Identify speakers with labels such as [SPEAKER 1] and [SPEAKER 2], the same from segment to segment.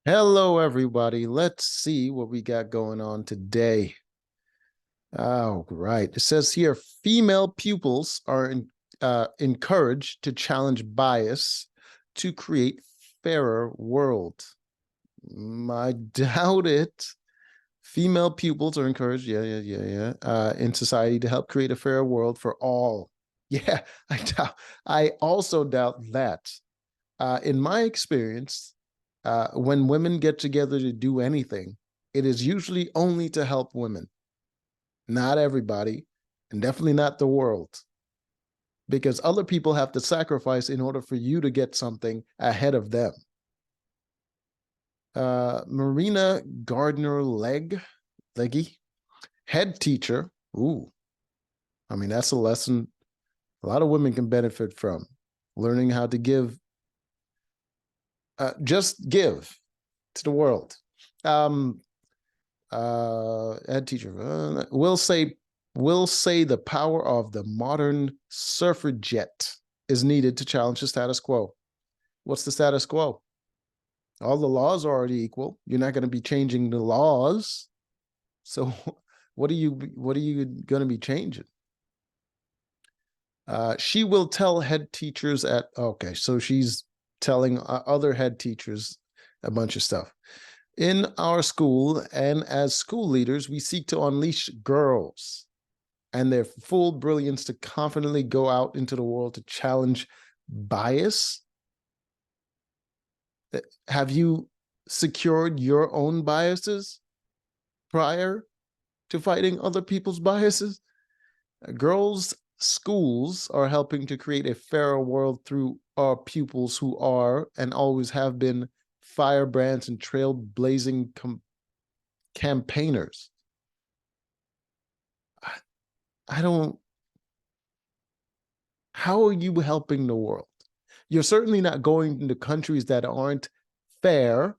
[SPEAKER 1] Hello, everybody. Let's see what we got going on today. Oh, right. It says here female pupils are encouraged to challenge bias to create fairer world. I doubt it. Female pupils are encouraged, in society to help create a fairer world for all. Yeah, I also doubt that. In my experience, when women get together to do anything, it is usually only to help women, not everybody, and definitely not the world, because other people have to sacrifice in order for you to get something ahead of them. Marina Gardner Leggy, head teacher. Ooh, I mean, that's a lesson a lot of women can benefit from, learning how to give, just give to the world. Um, Head teacher will say the power of the modern suffragette is needed to challenge the status quo. What's the status quo? All the laws are already equal. You're not going to be changing the laws. So what are you going to be changing? She will tell head teachers at okay, so she's telling other head teachers a bunch of stuff. In our school and as school leaders, we seek to unleash girls and their full brilliance to confidently go out into the world to challenge bias. Have you secured your own biases prior to fighting other people's biases? Girls' schools are helping to create a fairer world through our pupils who are and always have been firebrands and trailblazing campaigners. I don't, how are you helping the world? You're certainly not going into countries that aren't fair,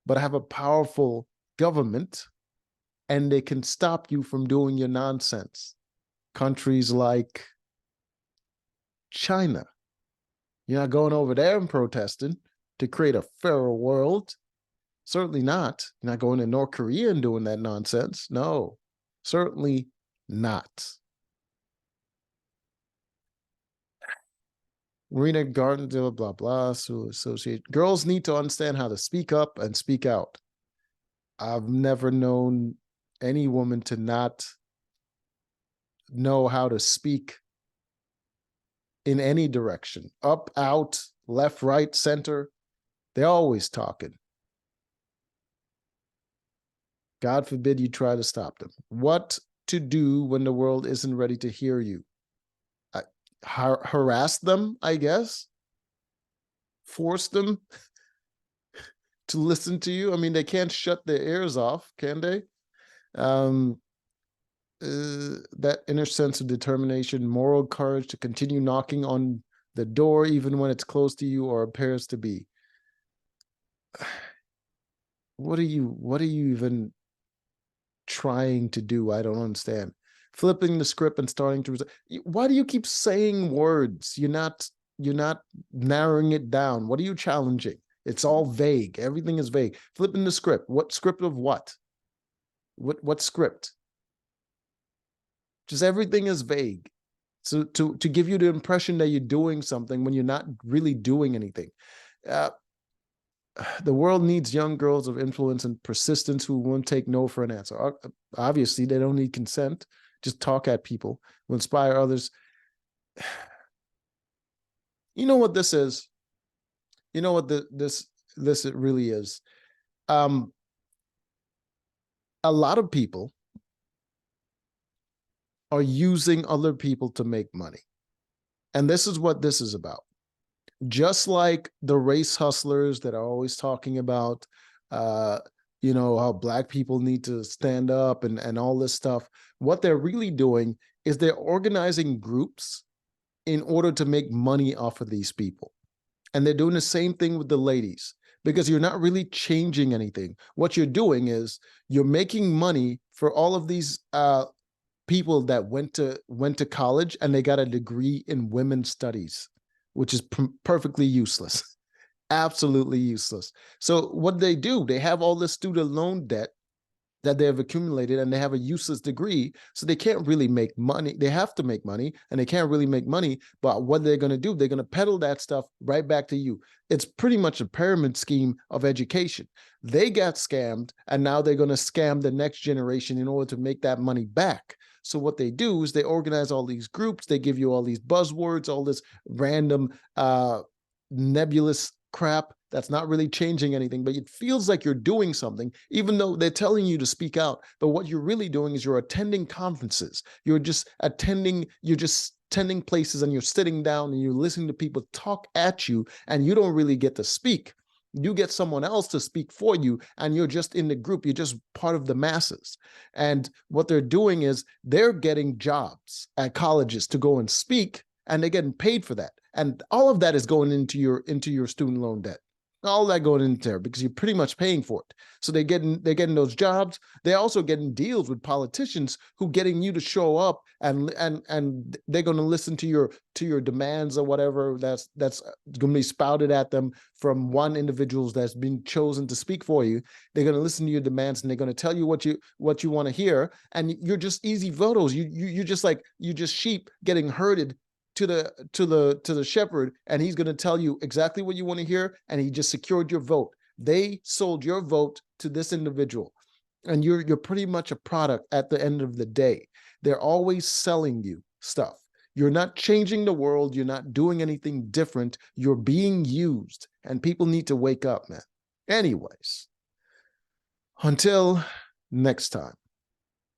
[SPEAKER 1] but have a powerful government and they can stop you from doing your nonsense. Countries like China. You're not going over there and protesting to create a fairer world. Certainly not. You're not going to North Korea and doing that nonsense. No, certainly not. Marina Garden, blah, blah, blah. So associate girls need to understand how to speak up and speak out. I've never known any woman to not know how to speak in any direction, up, out, left, right, center. They're always talking. God forbid you try to stop them. What to do when the world isn't ready to hear you? Harass them, I guess. Force them to listen to you. I mean, they can't shut their ears off, can they? Um, that inner sense of determination, moral courage to continue knocking on the door, even when it's close to you or appears to be. What are you even trying to do? I don't understand. Flipping the script and starting to, why do you keep saying words? You're not narrowing it down. What are you challenging? It's all vague. Everything is vague. Flipping the script. What script of what? What script? Just everything is vague. So to give you the impression that you're doing something when you're not really doing anything. Uh, the world needs young girls of influence and persistence who won't take no for an answer. Obviously, they don't need consent. Just talk at people, will inspire others. You know what this is? You know what this it really is? Um, a lot of people are using other people to make money. And this is what this is about. Just like the race hustlers that are always talking about, uh, how black people need to stand up and all this stuff. What they're really doing is they're organizing groups in order to make money off of these people. And they're doing the same thing with the ladies because you're not really changing anything. What you're doing is you're making money for all of these people that went to college and they got a degree in women's studies, which is perfectly useless. Absolutely useless. So what they do, they have all this student loan debt that they have accumulated, and they have a useless degree, so they can't really make money. They have to make money, and they can't really make money. But what they're going to do, they're going to peddle that stuff right back to you. It's pretty much a pyramid scheme of education. They got scammed, and now they're going to scam the next generation in order to make that money back. So what they do is they organize all these groups, they give you all these buzzwords, all this random nebulous crap that's not really changing anything, but it feels like you're doing something, even though they're telling you to speak out. But what you're really doing is you're attending conferences. You're just attending places, and you're sitting down and you're listening to people talk at you, and you don't really get to speak. You get someone else to speak for you, and you're just in the group. You're just part of the masses. And what they're doing is they're getting jobs at colleges to go and speak, and they're getting paid for that. And all of that is going into your student loan debt. All that going into there because you're pretty much paying for it. So they're getting those jobs. They're also getting deals with politicians who getting you to show up, and they're going to listen to your demands or whatever that's going to be spouted at them from one individual that's been chosen to speak for you. They're going to listen to your demands, and they're going to tell you what you want to hear, and you're just easy votos. You're just sheep getting herded to the shepherd, and he's going to tell you exactly what you want to hear, and he just secured your vote. They sold your vote to this individual, and you're pretty much a product at the end of the day. They're always selling you stuff. You're not changing the world. You're not doing anything different. You're being used, and people need to wake up, man. Anyways, until next time.